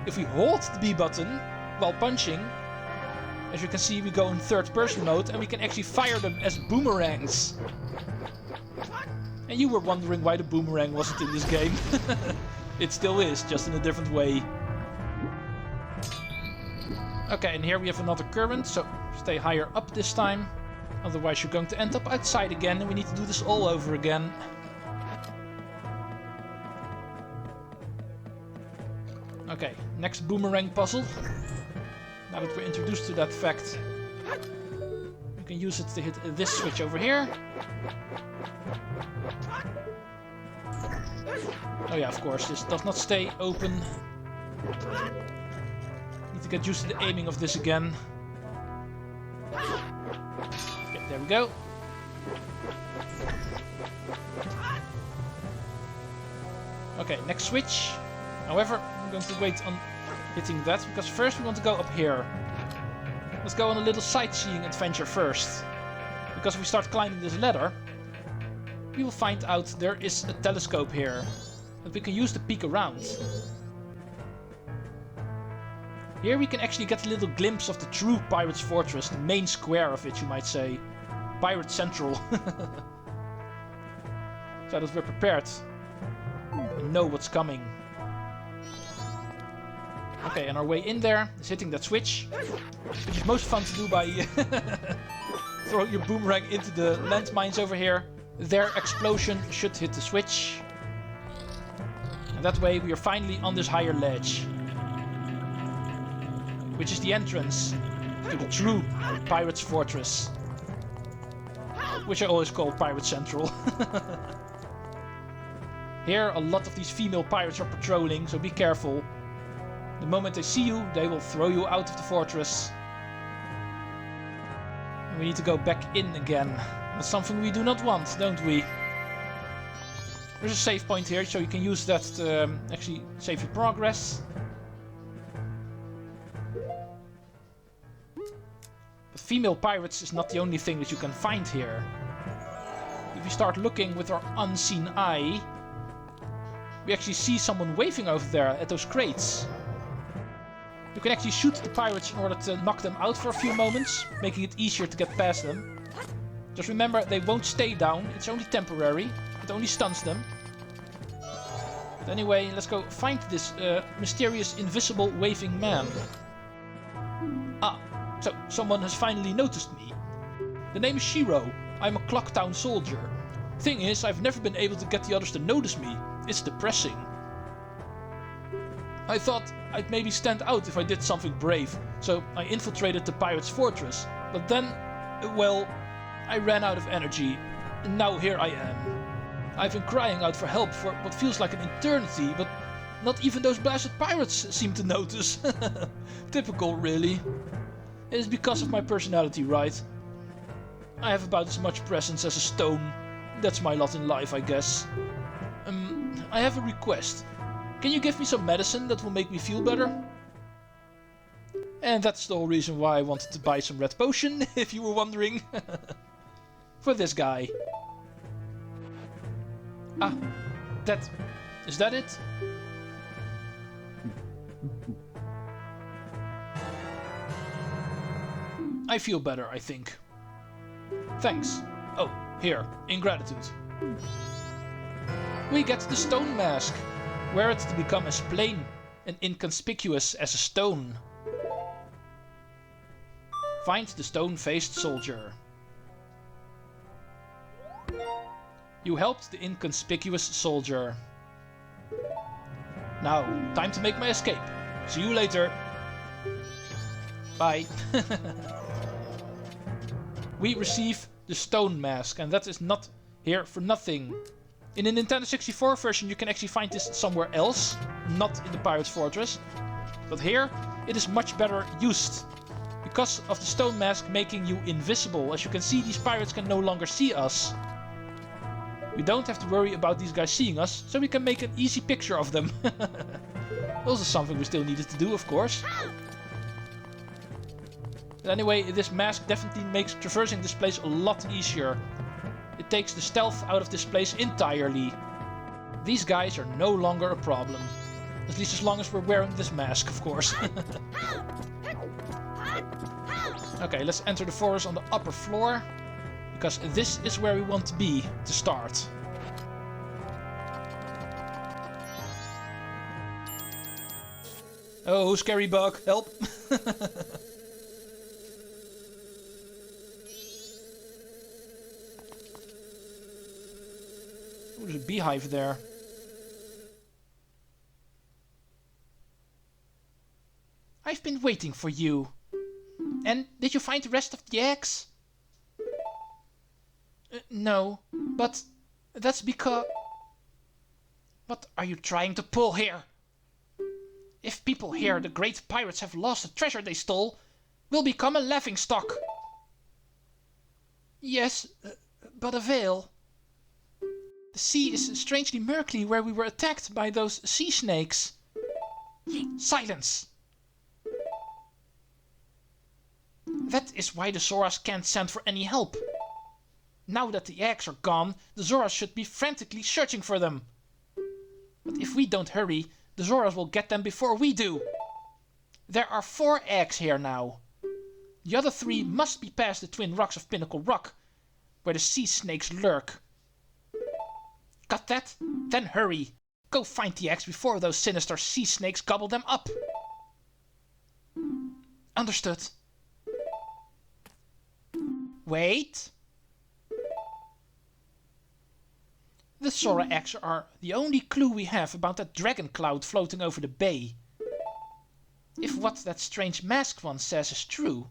if we hold the B button while punching, as you can see, we go in third person mode and we can actually fire them as boomerangs. And you were wondering why the boomerang wasn't in this game. It still is, just in a different way. Okay, and here we have another current, so stay higher up this time. Otherwise you're going to end up outside again and we need to do this all over again. Okay, next boomerang puzzle. Now that we're introduced to that fact, you can use it to hit this switch over here. Oh yeah, of course, this does not stay open. Need to get used to the aiming of this again. Okay, there we go. Okay, next switch. However, I'm going to wait on hitting that, because first we want to go up here. Let's go on a little sightseeing adventure first. Because if we start climbing this ladder, we will find out there is a telescope here that we can use to peek around. Here we can actually get a little glimpse of the true Pirate's Fortress, the main square of it, you might say. Pirate Central. So that we're prepared and know what's coming. Okay, and our way in there is hitting that switch, which is most fun to do by throwing your boomerang into the landmines over here. Their explosion should hit the switch. And that way we are finally on this higher ledge, which is the entrance to the true Pirate's Fortress, which I always call Pirate Central. Here a lot of these female pirates are patrolling, so be careful. The moment they see you, they will throw you out of the fortress. And we need to go back in again. That's something we do not want, don't we? There's a save point here, so you can use that to actually save your progress. But female pirates is not the only thing that you can find here. If you start looking with our unseen eye, we actually see someone waving over there at those crates. You can actually shoot the pirates in order to knock them out for a few moments, making it easier to get past them. Just remember, they won't stay down, it's only temporary, it only stuns them. But anyway, let's go find this mysterious invisible waving man. Ah, so someone has finally noticed me. The name is Shiro, I'm a Clock Town soldier. Thing is, I've never been able to get the others to notice me, it's depressing. I thought I'd maybe stand out if I did something brave, so I infiltrated the Pirate's Fortress, but then, well, I ran out of energy, and now here I am. I've been crying out for help for what feels like an eternity, but not even those blasted pirates seem to notice. Typical, really. It is because of my personality, right? I have about as much presence as a stone. That's my lot in life, I guess. I have a request. Can you give me some medicine that will make me feel better? And that's the whole reason why I wanted to buy some red potion, if you were wondering. For this guy. Ah, is that it? I feel better, I think. Thanks. Oh, here, in gratitude. We get the stone mask. Wear it to become as plain and inconspicuous as a stone. Find the stone-faced soldier. You helped the inconspicuous soldier. Now, time to make my escape. See you later. Bye. We receive the stone mask, and that is not here for nothing. In a Nintendo 64 version you can actually find this somewhere else, not in the Pirate's Fortress. But here it is much better used, because of the stone mask making you invisible. As you can see, these pirates can no longer see us. We don't have to worry about these guys seeing us, so we can make an easy picture of them. Also something we still needed to do, of course. But anyway, this mask definitely makes traversing this place a lot easier. It takes the stealth out of this place entirely. These guys are no longer a problem. At least as long as we're wearing this mask, of course. Okay, let's enter the forest on the upper floor. Because this is where we want to be to start. Oh, scary bug, help! Oh, there's a beehive there. I've been waiting for you. And did you find the rest of the eggs? No, but that's because... What are you trying to pull here? If people hear the great pirates have lost the treasure they stole, we'll become a laughingstock. Yes, but a veil. The sea is strangely murky where we were attacked by those sea snakes. Silence! That is why the Zoras can't send for any help. Now that the eggs are gone, the Zoras should be frantically searching for them. But if we don't hurry, the Zoras will get them before we do. There are 4 eggs here now. The other 3 must be past the twin rocks of Pinnacle Rock, where the sea snakes lurk. Got that? Then hurry. Go find the eggs before those sinister sea snakes gobble them up. Understood. Wait. The Zora eggs are the only clue we have about that dragon cloud floating over the bay. If what that strange masked one says is true.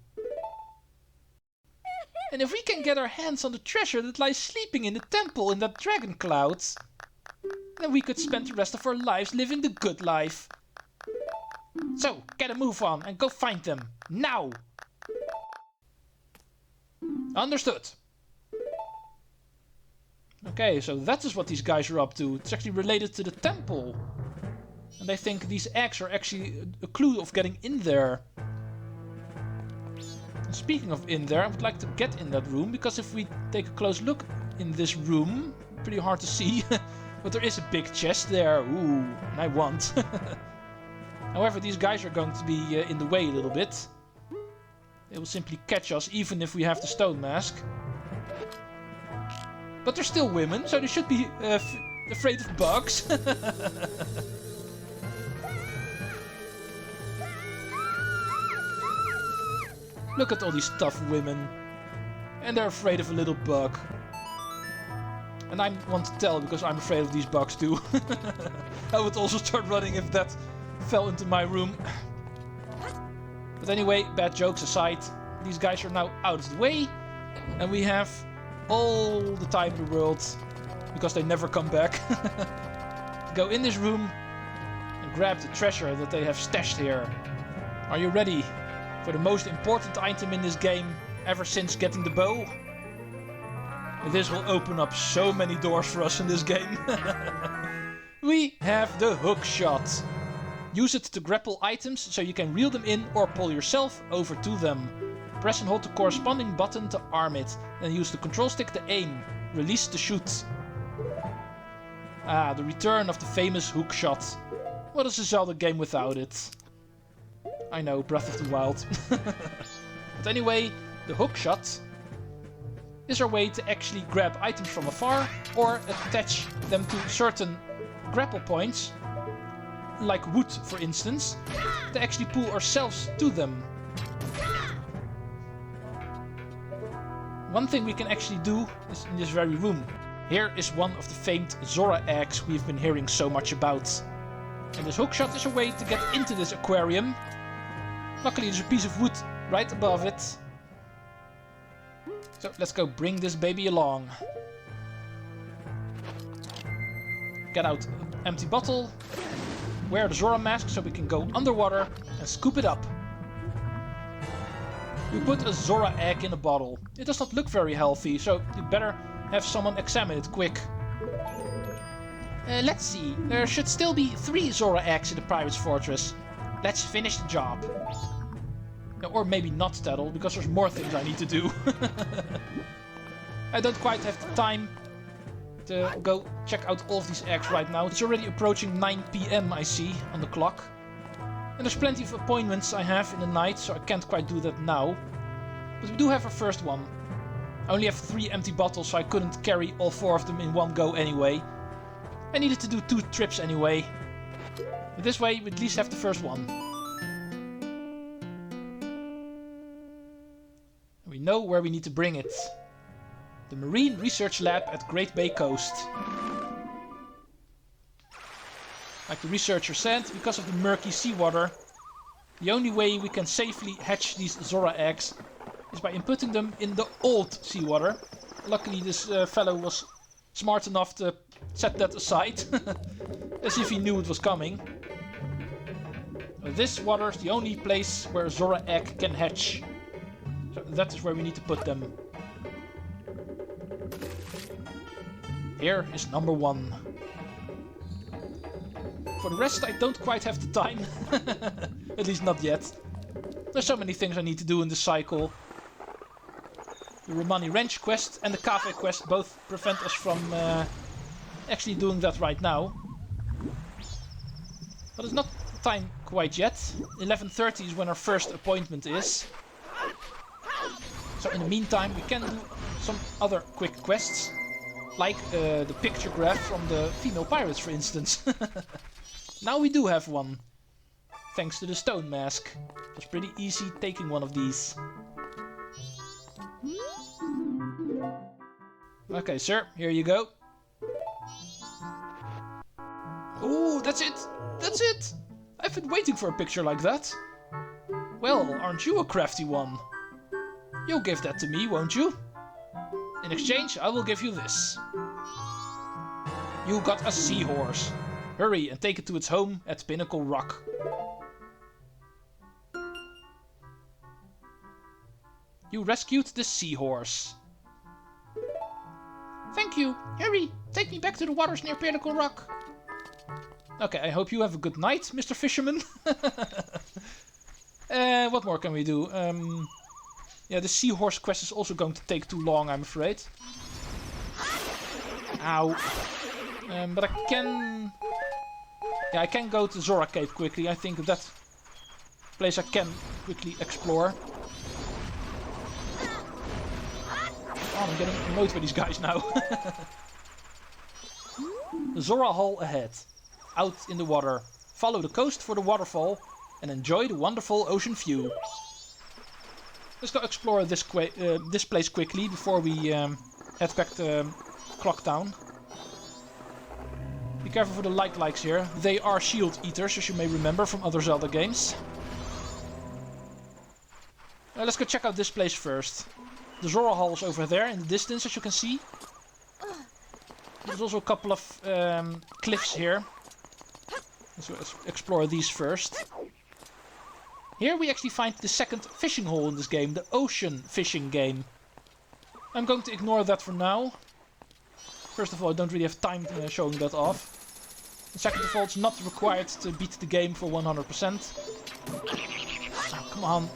And if we can get our hands on the treasure that lies sleeping in the temple in that dragon cloud, then we could spend the rest of our lives living the good life. So, get a move on and go find them. Now! Understood. Okay, so that is what these guys are up to. It's actually related to the temple. And they think these eggs are actually a clue of getting in there. And speaking of in there, I would like to get in that room, because if we take a close look in this room, pretty hard to see, but there is a big chest there. Ooh, and I want. However, these guys are going to be in the way a little bit. They will simply catch us even if we have the stone mask. But they're still women, so they should be afraid of bugs. Look at all these tough women. And they're afraid of a little bug. And I want to tell, because I'm afraid of these bugs too. I would also start running if that fell into my room. But anyway, bad jokes aside, these guys are now out of the way. And we have all the time in the world, because they never come back, to go in this room and grab the treasure that they have stashed here. Are you ready for the most important item in this game ever since getting the bow? And this will open up so many doors for us in this game. We have the Hookshot. Use it to grapple items so you can reel them in or pull yourself over to them. Press and hold the corresponding button to arm it, then use the control stick to aim. Release to shoot. Ah, the return of the famous Hookshot. What is a Zelda game without it? I know, Breath of the Wild. But anyway, the Hookshot is our way to actually grab items from afar or attach them to certain grapple points, like wood for instance, to actually pull ourselves to them. One thing we can actually do is in this very room. Here is one of the famed Zora eggs we've been hearing so much about. And this hookshot is a way to get into this aquarium. Luckily there's a piece of wood right above it. So let's go bring this baby along. Get out an empty bottle. Wear the Zora mask so we can go underwater and scoop it up. You put a Zora egg in a bottle. It does not look very healthy, so you better have someone examine it quick. Let's see. There should still be 3 Zora eggs in the Pirate's Fortress. Let's finish the job. Or maybe not, Tattle, because there's more things I need to do. I don't quite have the time. to go check out all of these eggs right now. It's already approaching 9 PM I see on the clock. And there's plenty of appointments I have in the night, so I can't quite do that now. But we do have our first one. I only have 3 empty bottles, so I couldn't carry all 4 of them in one go anyway. I needed to do 2 trips anyway. But this way we at least have the first one. And we know where we need to bring it. The Marine Research Lab at Great Bay Coast. Like the researcher said, because of the murky seawater, the only way we can safely hatch these Zora eggs is by inputting them in the old seawater. Luckily this fellow was smart enough to set that aside, as if he knew it was coming. This water is the only place where a Zora egg can hatch. So that is where we need to put them. Here is number 1. For the rest I don't quite have the time. At least not yet. There's so many things I need to do in this cycle. The Romani Ranch quest and the Kafei quest both prevent us from actually doing that right now. But it's not time quite yet. 11:30 is when our first appointment is. So in the meantime we can do some other quick quests. Like the picture graph from the female pirates, for instance. Now we do have one. Thanks to the stone mask. It was pretty easy taking one of these. Okay, sir, here you go. Oh, that's it! That's it! I've been waiting for a picture like that. Well, aren't you a crafty one? You'll give that to me, won't you? In exchange, I will give you this. You got a seahorse. Hurry and take it to its home at Pinnacle Rock. You rescued the seahorse. Thank you. Hurry, take me back to the waters near Pinnacle Rock. Okay, I hope you have a good night, Mr. Fisherman. What more can we do? Yeah, the seahorse quest is also going to take too long, I'm afraid. Ow. But I can... Yeah, I can go to Zora Cave quickly. I think that place I can quickly explore. Oh, I'm getting annoyed with these guys now. The Zora Hall ahead. Out in the water. Follow the coast for the waterfall and enjoy the wonderful ocean view. Let's go explore this place quickly before we head back to Clock Town. Be careful for the likes here. They are shield eaters, as you may remember from other Zelda games. Let's go check out this place first. The Zora Hall is over there in the distance, as you can see. There's also a couple of cliffs here. Let's explore these first. Here we actually find the second fishing hole in this game, the ocean fishing game. I'm going to ignore that for now. First of all, I don't really have time showing that off. And second of all, it's not required to beat the game for 100%. Oh, come on.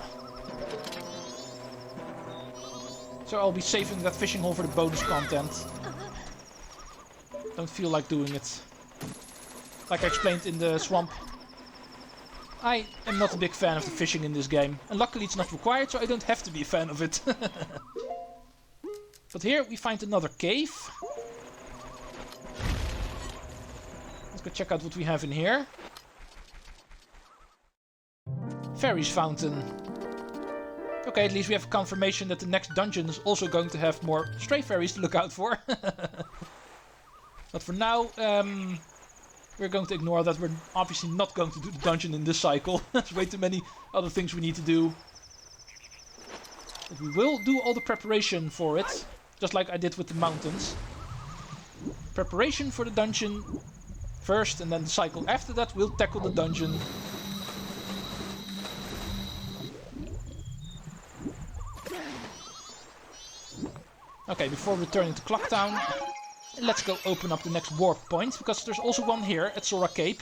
So I'll be saving that fishing hole for the bonus content. Don't feel like doing it. Like I explained in the swamp, I am not a big fan of the fishing in this game. And luckily it's not required, so I don't have to be a fan of it. But here we find another cave. Let's go check out what we have in here. Fairies Fountain. Okay, at least we have confirmation that the next dungeon is also going to have more stray fairies to look out for. But for now, we're going to ignore that. We're obviously not going to do the dungeon in this cycle. There's way too many other things we need to do. But we will do all the preparation for it. Just like I did with the mountains. Preparation for the dungeon first, and then the cycle after that we'll tackle the dungeon. Okay, before returning to Clock Town, let's go open up the next warp point, because there's also one here at Zora Cape.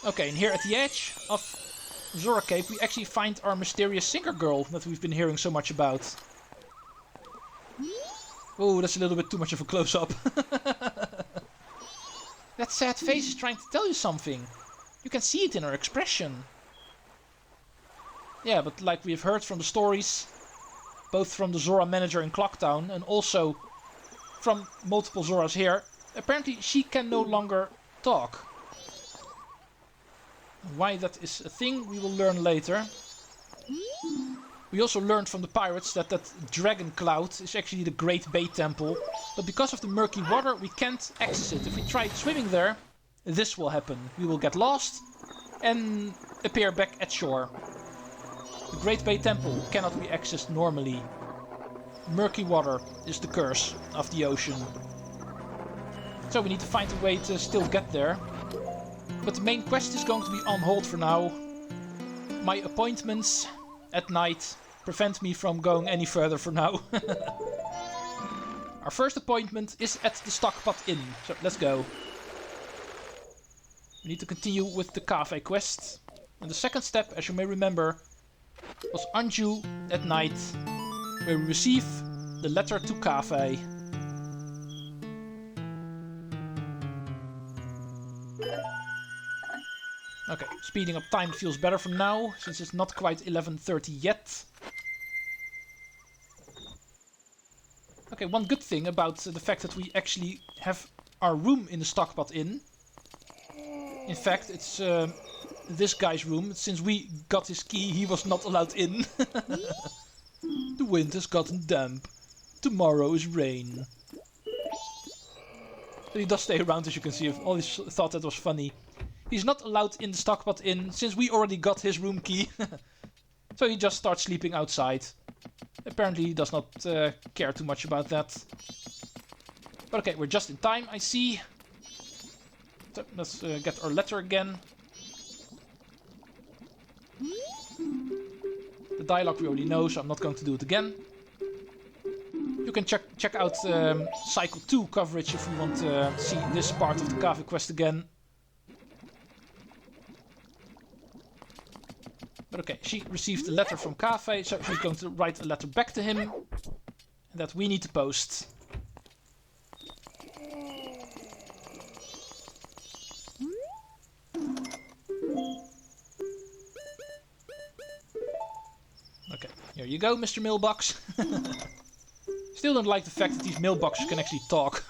Okay, and here at the edge of Zora Cape we actually find our mysterious singer girl that we've been hearing so much about. Oh, that's a little bit too much of a close-up. That sad face is trying to tell you something. You can see it in her expression. Yeah, but like we've heard from the stories, both from the Zora manager in Clocktown and also from multiple Zoras here, apparently she can no longer talk. Why that is a thing, we will learn later. We also learned from the pirates that that dragon cloud is actually the Great Bay Temple. But because of the murky water, we can't access it. If we try swimming there, this will happen. We will get lost and appear back at shore. The Great Bay Temple cannot be accessed normally. Murky water is the curse of the ocean. So we need to find a way to still get there. But the main quest is going to be on hold for now. My appointments at night prevent me from going any further for now. Our first appointment is at the Stockpot Inn, so let's go. We need to continue with the Kafei quest. And the second step, as you may remember, was Anju at night, where we receive the letter to Kafei. Okay, speeding up time feels better from now, since it's not quite 11:30 yet. Okay, one good thing about the fact that we actually have our room in the Stockpot Inn. In fact, it's this guy's room. Since we got his key, he was not allowed in. The wind has gotten damp. Tomorrow is rain. But he does stay around, as you can see. I've always thought that was funny. He's not allowed in the Stockpot Inn, since we already got his room key. So he just starts sleeping outside. Apparently he does not care too much about that. But okay, we're just in time, I see. So let's get our letter again. The dialogue we already know, so I'm not going to do it again. You can check out Cycle 2 coverage if you want to see this part of the Kafei quest again. But okay, she received a letter from Kafei, so she's going to write a letter back to him that we need to post. Okay, here you go, Mr. Mailbox. Still don't like the fact that these mailboxes can actually talk.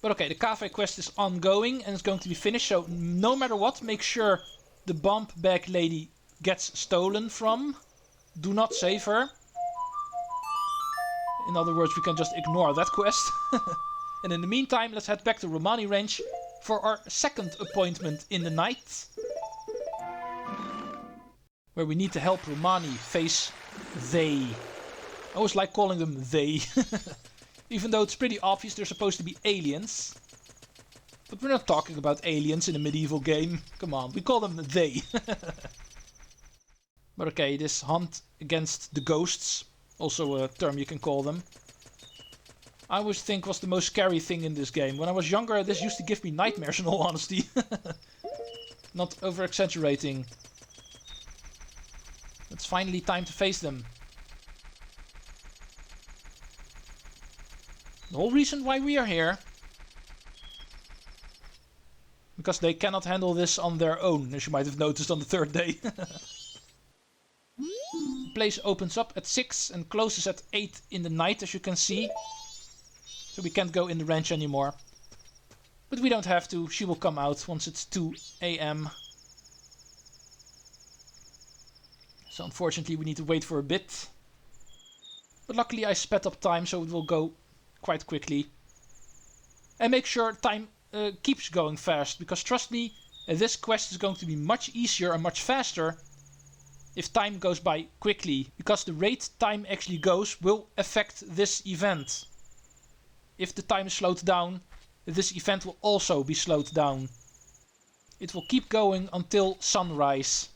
But okay, the Kafei quest is ongoing and it's going to be finished, so no matter what, make sure the bomb bag lady gets stolen from. Do not save her. In other words, we can just ignore that quest. And in the meantime, let's head back to Romani Range for our second appointment in the night. Where we need to help Romani face they. I always like calling them they. Even though it's pretty obvious they're supposed to be aliens. But we're not talking about aliens in a medieval game. Come on, we call them they. But okay, this hunt against the ghosts, also a term you can call them, I always think was the most scary thing in this game. When I was younger, this used to give me nightmares in all honesty. Not over exaggerating. It's finally time to face them. The whole reason why we are here. Because they cannot handle this on their own, as you might have noticed on the third day. The place opens up at 6 and closes at 8 in the night, as you can see. So we can't go in the ranch anymore. But we don't have to, she will come out once it's 2 AM. So unfortunately we need to wait for a bit. But luckily I sped up time, so it will go quite quickly. And make sure time keeps going fast, because trust me, this quest is going to be much easier and much faster if time goes by quickly, because the rate time actually goes will affect this event. If the time is slowed down, this event will also be slowed down. It will keep going until sunrise.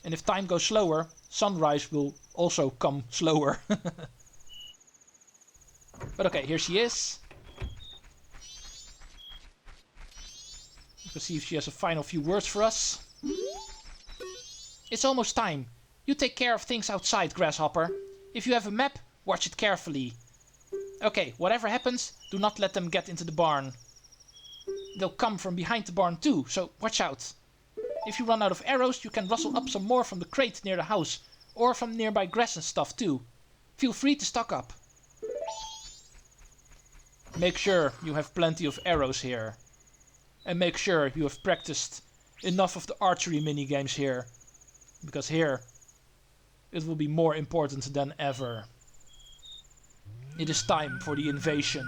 And if time goes slower, sunrise will also come slower. But okay, here she is. Let's see if she has a final few words for us. It's almost time. You take care of things outside, Grasshopper. If you have a map, watch it carefully. Okay, whatever happens, do not let them get into the barn. They'll come from behind the barn too, so watch out. If you run out of arrows, you can rustle up some more from the crate near the house, or from nearby grass and stuff too. Feel free to stock up. Make sure you have plenty of arrows here. And make sure you have practiced enough of the archery minigames here. Because here, it will be more important than ever. It is time for the invasion.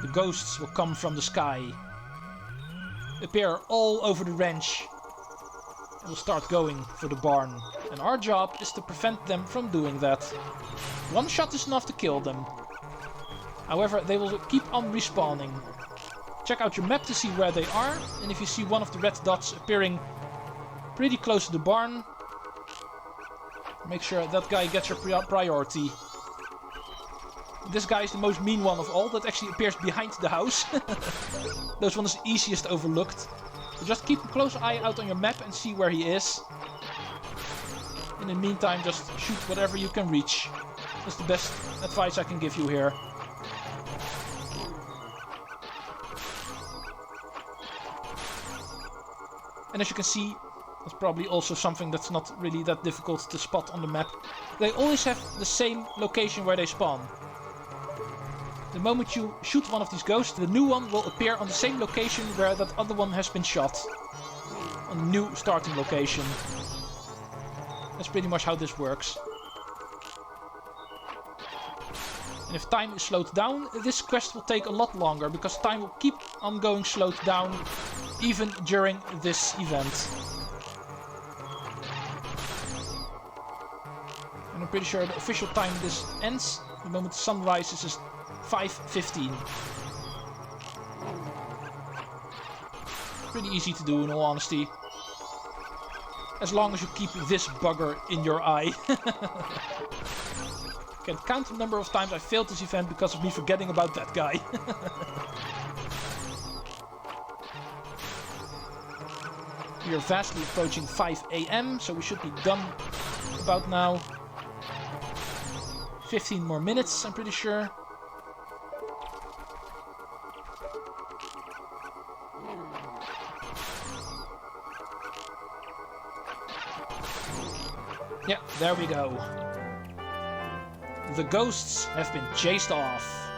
The ghosts will come from the sky, appear all over the ranch, and will start going for the barn. And our job is to prevent them from doing that. One shot is enough to kill them. However, they will keep on respawning. Check out your map to see where they are, and if you see one of the red dots appearing pretty close to the barn, make sure that guy gets your priority. This guy is the most mean one of all, that actually appears behind the house. Those one is easiest overlooked. So just keep a close eye out on your map and see where he is. In the meantime, just shoot whatever you can reach. That's the best advice I can give you here. And as you can see, that's probably also something that's not really that difficult to spot on the map. They always have the same location where they spawn. The moment you shoot one of these ghosts, the new one will appear on the same location where that other one has been shot. On the new starting location. That's pretty much how this works. And if time is slowed down, this quest will take a lot longer, because time will keep on going slowed down even during this event. And I'm pretty sure the official time this ends, the moment the sun rises, is 5:15. Pretty easy to do, in all honesty. As long as you keep this bugger in your eye. Can't count the number of times I failed this event because of me forgetting about that guy. We are vastly approaching 5 AM, so we should be done about now. 15 more minutes, I'm pretty sure. Yeah, there we go. The ghosts have been chased off.